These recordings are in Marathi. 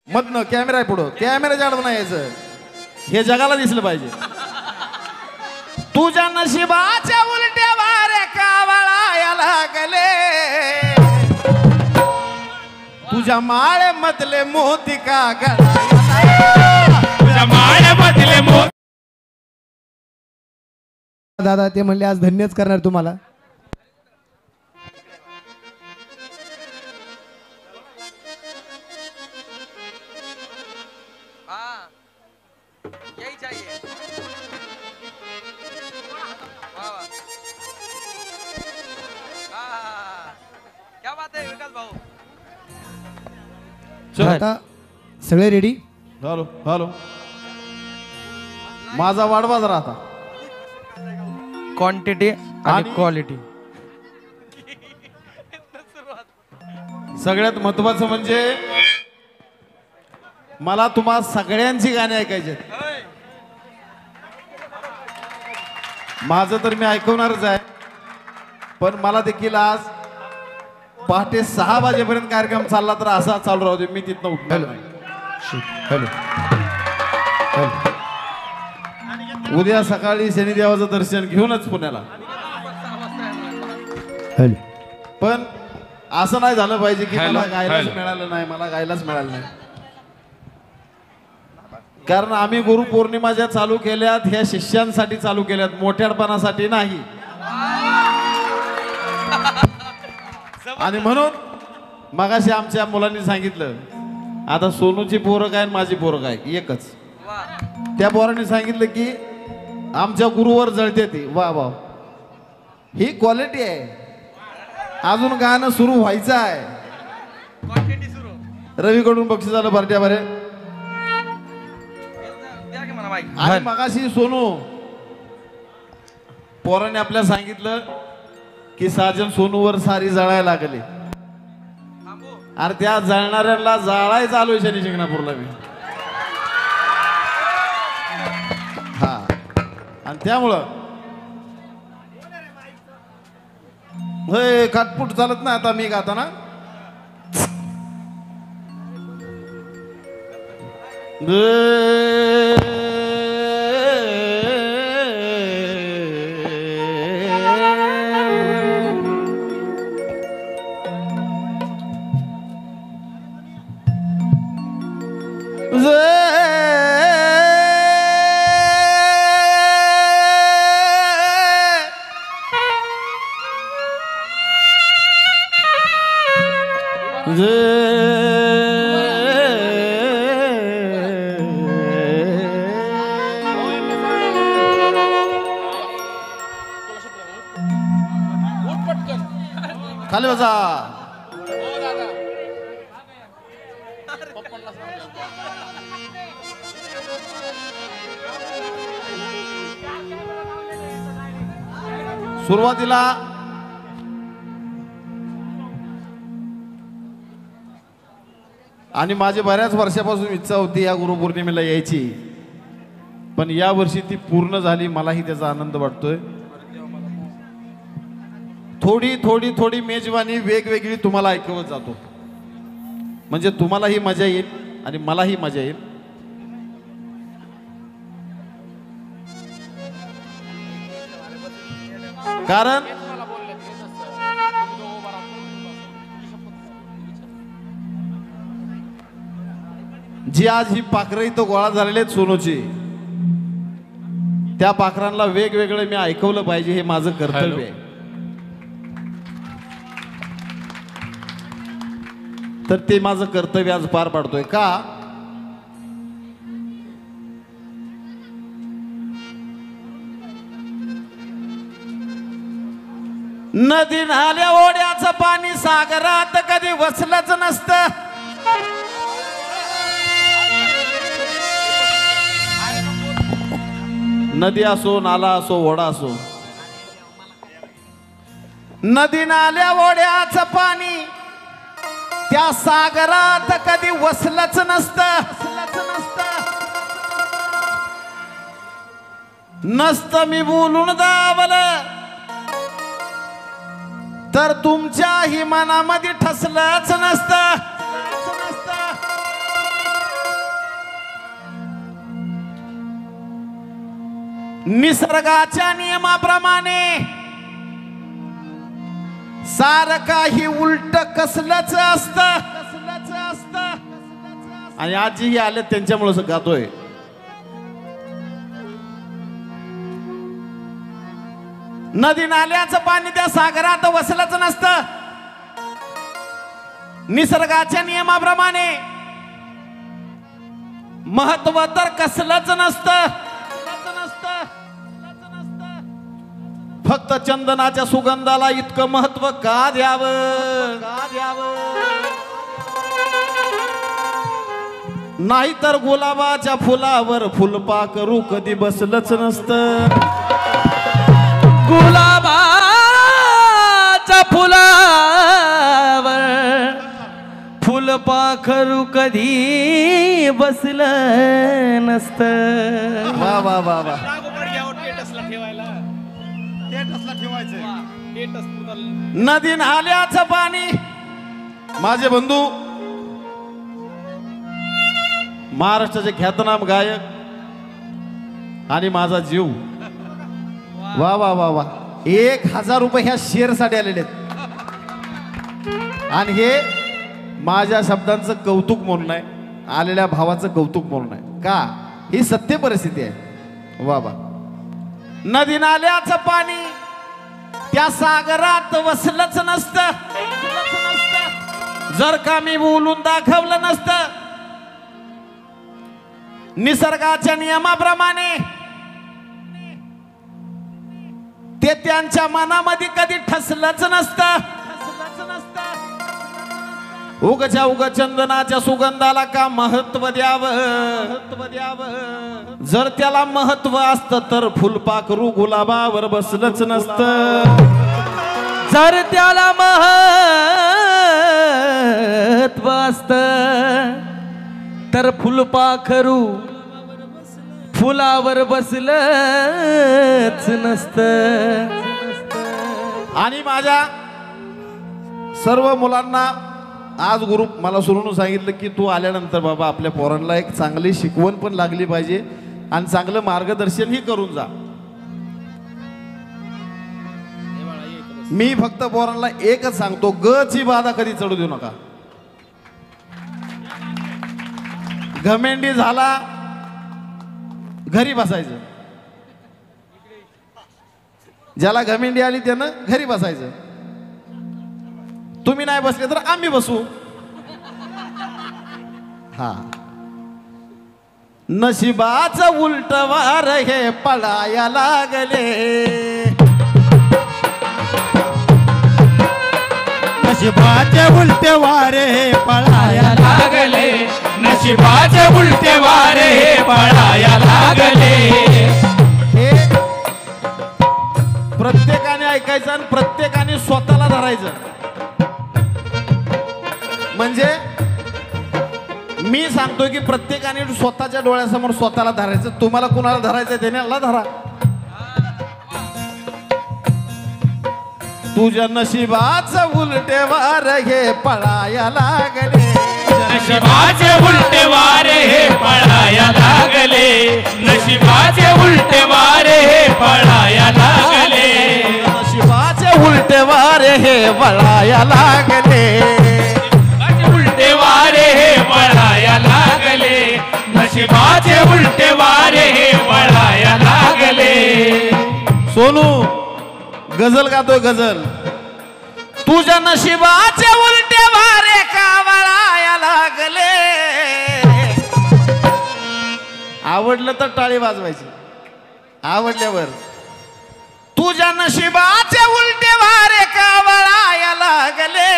मधनं कॅमेरा आहे पुढं, कॅमेऱ्याच्या आडवं नाही यायचं, हे जगाला दिसलं पाहिजे. तुझ्या नशिबाच्या उलट्या वाऱ्या कावळाया लागले, तुझ्या माळे मधले मोती का गळाया, तुझ्या माळे मधले मोती. दादा ते म्हणले आज धन्यच करणार तुम्हाला. यही चाहिए. वाह वाह. क्या बात है विकास भाऊ. चल आता सगळे रेडी. हॅलो हॅलो, माझा वाढवा जरा आता. क्वांटिटी आणि क्वालिटी. सगळ्यात महत्वाचं म्हणजे मला तुम्हा सगळ्यांची गाणी ऐकायची आहेत. माझं तर मी ऐकवणारच आहे, पण मला देखील आज पहाटे 6 वाजेपर्यंत कार्यक्रम चालला तर असा चालू राहू दे, मी तिथनं उठणार नाही. उद्या सकाळी शनिदेवाचं दर्शन घेऊनच पुण्याला. पण असं नाही झालं पाहिजे की मला गायलाच मिळालं नाही, मला गायलाच मिळालं नाही. कारण आम्ही गुरुपौर्णिमा ज्या चालू केल्यात ह्या शिष्यांसाठी चालू केल्यात, मोठ्यापणासाठी नाही. आणि म्हणून मगाशी आमच्या मुलांनी सांगितलं, आता सोनूची पोरं काय माझी पोरं काय एकच. त्या पोरांनी सांगितलं की आमच्या गुरुवर जळते ती. वा वा, ही क्वालिटी आहे. अजून गाणं सुरू व्हायचं आहे. रवीकडून बक्षीस झालं पार्ट्या बरे. आणि मगाशी सोनू पोराने आपल्या सांगितलं की साजन सोनूवर सारी जळायला लागली. अरे त्या जळणाऱ्याला जाळाय चालू आहे शनी शिंगणापूरला मी. हा, आणि त्यामुळं होय काटपूट चालत नाही आता मी गाताना. खाली बसा. सुरुवातीला आणि माझी बऱ्याच वर्षापासून इच्छा होती या गुरुपौर्णिमेला यायची, पण या वर्षी ती पूर्ण झाली. मलाही त्याचा आनंद वाटतोय. थोडी थोडी थोडी मेजवानी वेगवेगळी तुम्हाला ऐकवत जातो, म्हणजे तुम्हालाही मजा येईल आणि मलाही मजा येईल. कारण जी आज ही पाखरं इथं गोळा झालेली आहेत सोनूची, त्या पाखरांना वेगवेगळं मी ऐकवलं पाहिजे, हे माझं कर्तव्य आहे. तर ते माझं कर्तव्य आज पार पाडतोय. का नदी नाल्या ओढ्याचं पाणी सागरात कधी वसलंच नसतं. नदी असो, नाला असो, ओढा असो, नदी नाल्या ओढ्याचं पाणी त्या सागरात कधी वसलंच नसतं. नसतं मी बोलून दावलं तर तुमच्याही मनामध्ये ठसलंच नसतं. निसर्गाच्या नियमाप्रमाणे सारं काही उलट कसलंच असतं. आणि आज जे आले त्यांच्यामुळे गातोय. नदी नाल्याचं पाणी त्या सागरात वसलंच नसतं. निसर्गाच्या नियमाप्रमाणे महत्व तर कसलंच नसतं. फक्त चंदनाच्या सुगंधाला इतकं महत्व का द्यावं. नाहीतर गुलाबाच्या फुलावर फुलपाखरू कधी बसलंच नसतं. गुलाबाच्या फुलावर फुलपाखरू कधी बसलं नसतं. वा वा वा वा. नदी नाल्याचं पाणी माझे बंधू महाराष्ट्राचे ख्यातनाम गायक आणि माझा जीव. वा वा वा वा. 1000 रुपये ह्या शेअर साठी आलेले आहेत. आणि हे माझ्या शब्दांचं कौतुक म्हणून आहे, आलेल्या भावाचं कौतुक म्हणून आहे. का ही सत्य परिस्थिती आहे. वा वा. नदी नाल्याचं पाणी त्या सागरात वसलंच नसतं. जर का मी बोलून दाखवलं नसतं. निसर्गाच्या नियमाप्रमाणे ते त्यांच्या मनामध्ये कधी ठसलंच नसतं. उगच्या उग चंदनाच्या सुगंधाला का महत्व द्यावं. जर त्याला महत्व असतं तर फुलपाखरू गुलाबावर बसलंच नसतं. जर त्याला महत्व असतं तर फुलपाखरू फुलावर बसलंच नसतं. आणि माझ्या सर्व मुलांना आज गुरु मला सुरून सांगितलं की तू आल्यानंतर बाबा आपल्या पोरांना एक चांगली शिकवण पण लागली पाहिजे आणि चांगलं मार्गदर्शनही करून जा. मी फक्त पोरांना एकच सांगतो, ग ची बाधा कधी चढू देऊ नका. घमेंडी झाला घरी बसायचं. ज्याला घमेंडी आली त्यानं घरी बसायचं. तुम्ही नाही बसले तर आम्ही बसू. हा. नशिबाचं उलट वार हे पळाया लागले. नशिबाचे उलटे वारे हे पळाया लागले. नशिबाचे उलटे वारे हे पळाया लागले. हे प्रत्येकाने ऐकायचं आणि प्रत्येकाने स्वतःला धरायचं. म्हणजे मी सांगतोय की प्रत्येकाने स्वतःच्या डोळ्यासमोर स्वतःला धरायचं. तुम्हाला कुणाला धरायचं त्याने अल्ला धरा. तुझ्या नशिबाचं उलटे वार हे पळाया लागले. नशिबाचे उलटे वारे हे पळाया लागले. नशिबाचे उलटे वारे हे पळाया लागले. नशिबाचे उलटे वारे हे पळाया लागले. उलटे वारे हे पळाया लागले. नशिबाचे उलटे वारे हे पळाया लागले. सोनू गजल गातोय गजल. तुझ्या नशिबाचे उलटे वारे का वळाया लागले. आवडलं तर टाळी वाजवायची. आवडल्यावर तुझ्या नशिबाचे उलटे वारे का वळाया लागले.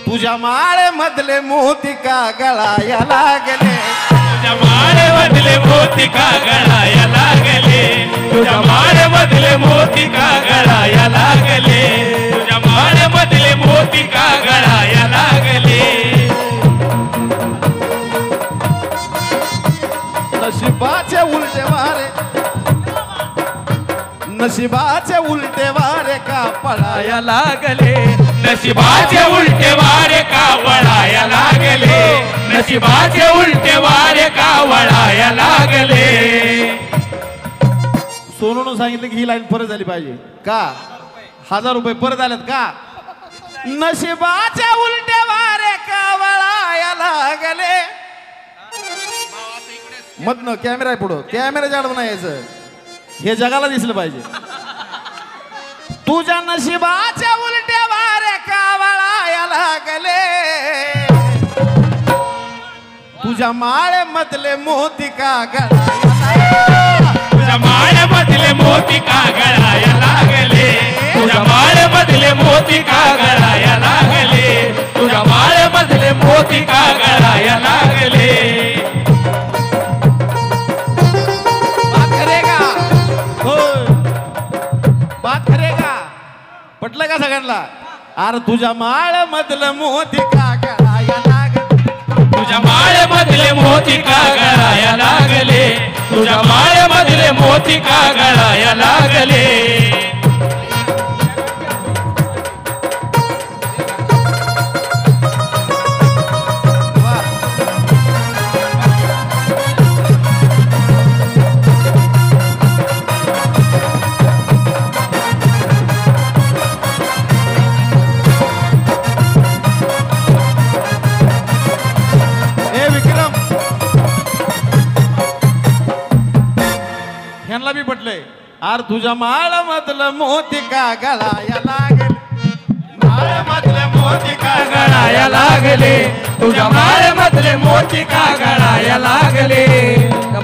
तुझ्या माळे मधले मोती का गळाया लागले. तुझ्या माळे मधले मोती का गळाया लागले. तुझ्या माळे मधले मोती का गळाया लागले. तुझ्या माळे मधले मोती का गळाया लागले. नशिबाचे उलटे वारे, नशिबाचे उलटे वारे का पळाया लागले. नशिबाचे उलटे वारे का वळाया लागले. नशिबाचे उलटे वारे का वळाया लागले. सोनून सांगितलं की ही लाईन परत झाली पाहिजे का 1000 रुपये परत आल्यात का नशिबाच्या उलट्या वारे कावळाया लागले मधनं कॅमेरा आहे पुढं कॅमेराच्या आडवं नाही यायचं हे जगाला दिसलं पाहिजे तुझ्या नशिबाच्या उलट्या वारे कावळाया लागले तुझ्या माळे मधले मोती का गळाया तुझ्या माळे मधले मोती का गळाया लागले तुझ्या माळे मधले मोती का गळाया लागले तुझ्या माळे मधले मोती का गळाया लागले पटलं का सगळ्यांना अरे तुझ्या माळ मधलं मोती का गळाया लागले तुझ्या माळे मधले मोती का गळाया लागले तुझ्या माळे मधले मोती का गळाया लागले ह्यांना बी पटलंय अरे तुझ्या माळ मधलं मोती का गळाया लागले माळ मधले मोती का गळाया लागले तुझ्या माळे मधले मोती का गळाया लागले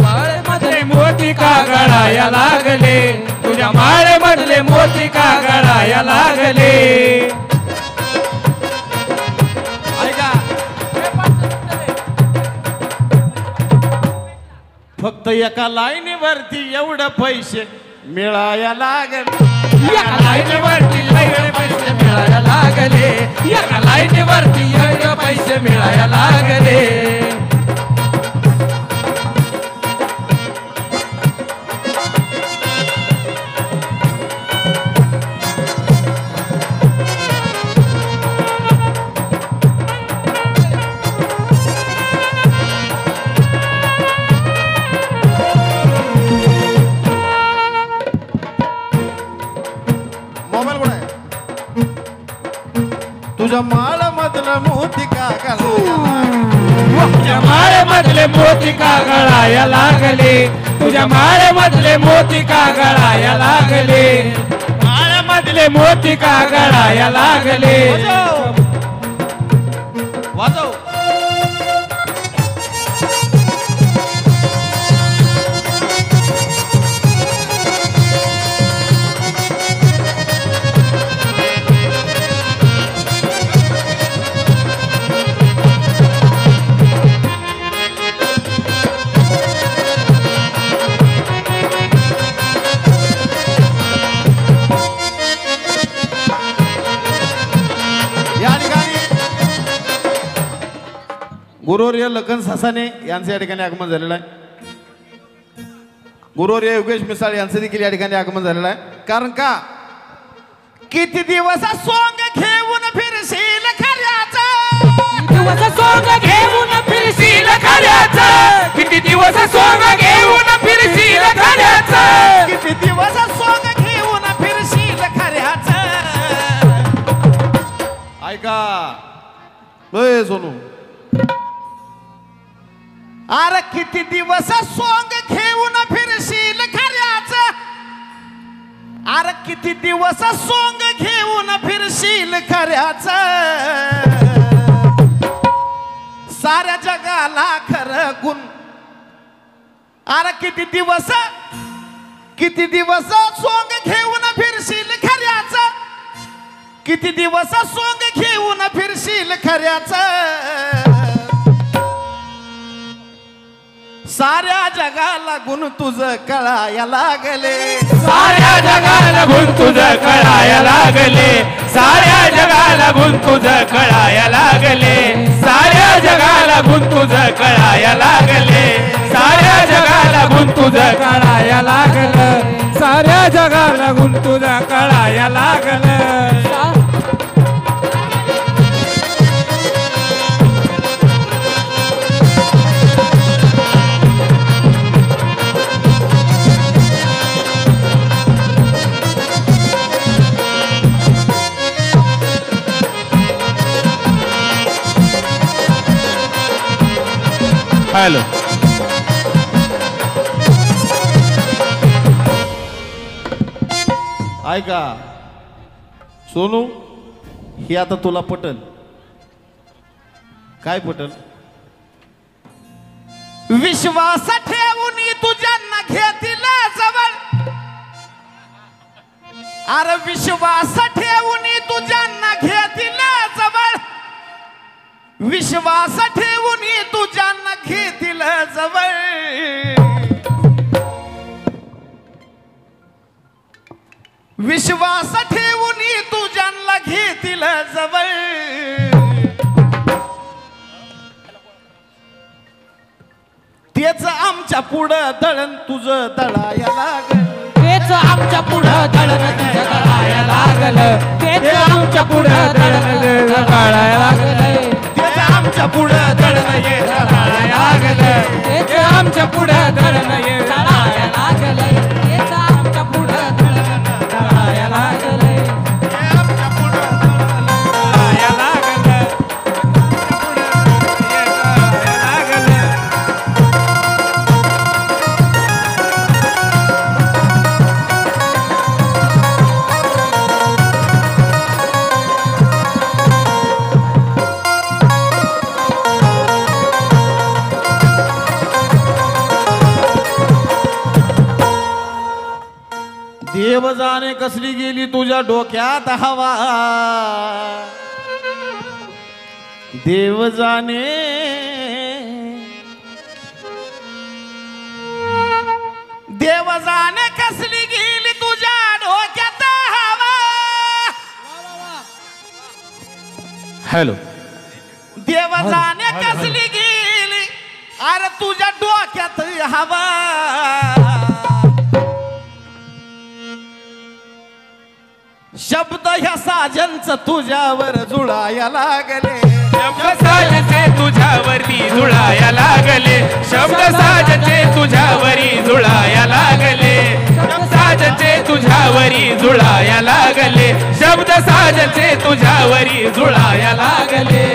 माळे मधले मोती का गळाया लागले तुझ्या माळे मधले मोती का गळाया लागले ऐका फक्त एका लाईनीवरती एवढं पैसे मिळाया लागले एका लाईनीवरती एवढे पैसे मिळायला लागले एका लाईनीवरती एवढे पैसे मिळायला लागले तुझ्या माळ मधलं मोती का तुझ्या माळे मधले मोती का गळाया लागले तुझ्या माळे मधले मोती का गळाया लागले माळे मधले मोती का गळाया लागले वाजव गुरुवर्य लखन सासाने यांचं या ठिकाणी आगमन झालेलं आहे गुरुवर्य योगेश मिसाळ यांचं देखील या ठिकाणी आगमन झालेलं आहे कारण का किती दिवस सोंग घेऊन फिरशील खऱ्याचं दिवस सोंग घेऊन फिरशील खऱ्याचं किती दिवस सोंग घेऊन फिरशील खऱ्याचं किती दिवस सोंग घेऊन फिरशील खऱ्याचं ऐका ए सोनू अरे किती दिवस सोंग घेऊन फिरशील खऱ्याचं अरे किती दिवस सोंग घेऊन फिरशील खऱ्याचं साऱ्या जगाला खरं गुण अरे किती दिवस सोंग घेऊन फिरशील खऱ्याचं किती दिवस सोंग घेऊन फिरशील खऱ्याचं साऱ्या जगाला गुण तुझं कळाया लागले साऱ्या जगाला गुण तुझं कळाया लागले साऱ्या जगाला गुण तुझं कळाया लागले साऱ्या जगाला गुण तुझं कळाया लागले साऱ्या जगाला गुण तुझं कळाया लागलं साऱ्या जगाला गुण तुझं कळाया लागलं हॅलो ऐका सोनू, ही आता तुला पटल. काय पटल? विश्वास ठेवून तुझ्यांना घेतील जवळ. अरे विश्वास ठेवून तुझ्यांना घेतील जवळ. विश्वास ठेवून तुझ्यांना घेतील जवळ. विश्वास ठेवून तुझ्यांना घेतील जवळ. तेच आमच्या पुढं दळण तुझं दळाया लागल. तेच आमच्या पुढं दळण तुझ्या गळाया लागलं. तेच आमच्या पुढं दळण गळाया लागलं. तेच आमच्या पुढं दळण ये गळाया लागलं. तेच आमच्या पुढं दळण ये गळाया लागलं. तेच आमच्या पुढं दळण गळाया लागलं. आमच्या पुढं गळाया लागलं. देव जाणे कसली गेली तुझ्या डोक्यात हवा. देव जाणे देव जाणे कसली गेली तुझ्या डोक्यात हवा. हॅलो देव जाणे कसली गेली अरे तुझ्या डोक्यात हवा. शब्द ह्या साजनच तुझ्यावर जुळाया लागले. शब्द साजचे तुझ्यावरी जुळाया लागले. शब्द साजचे तुझ्यावरी जुळाया लागले. शब्द साजचे तुझ्यावरी जुळाया लागले. शब्द साजचे तुझ्यावरी जुळाया लागले.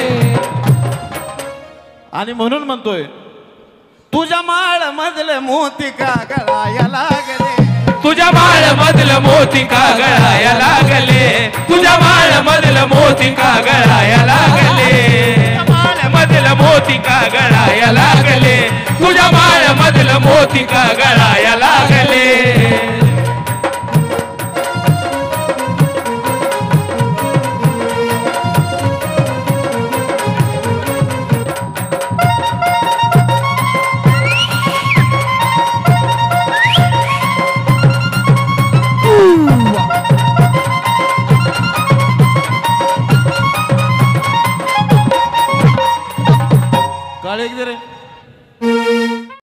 आणि म्हणून म्हणतोय तुझ्या माळ मधले मोती का गळाया लागले. तुझ्या माळ मधलं मोती का गळाया लागले. तुझ्या माळ मधलं मोती का गळाया लागले. माळ मधलं मोती का गळाया लागले. तुझ्या माळ मधलं मोती का गळाया लागले. काळे रे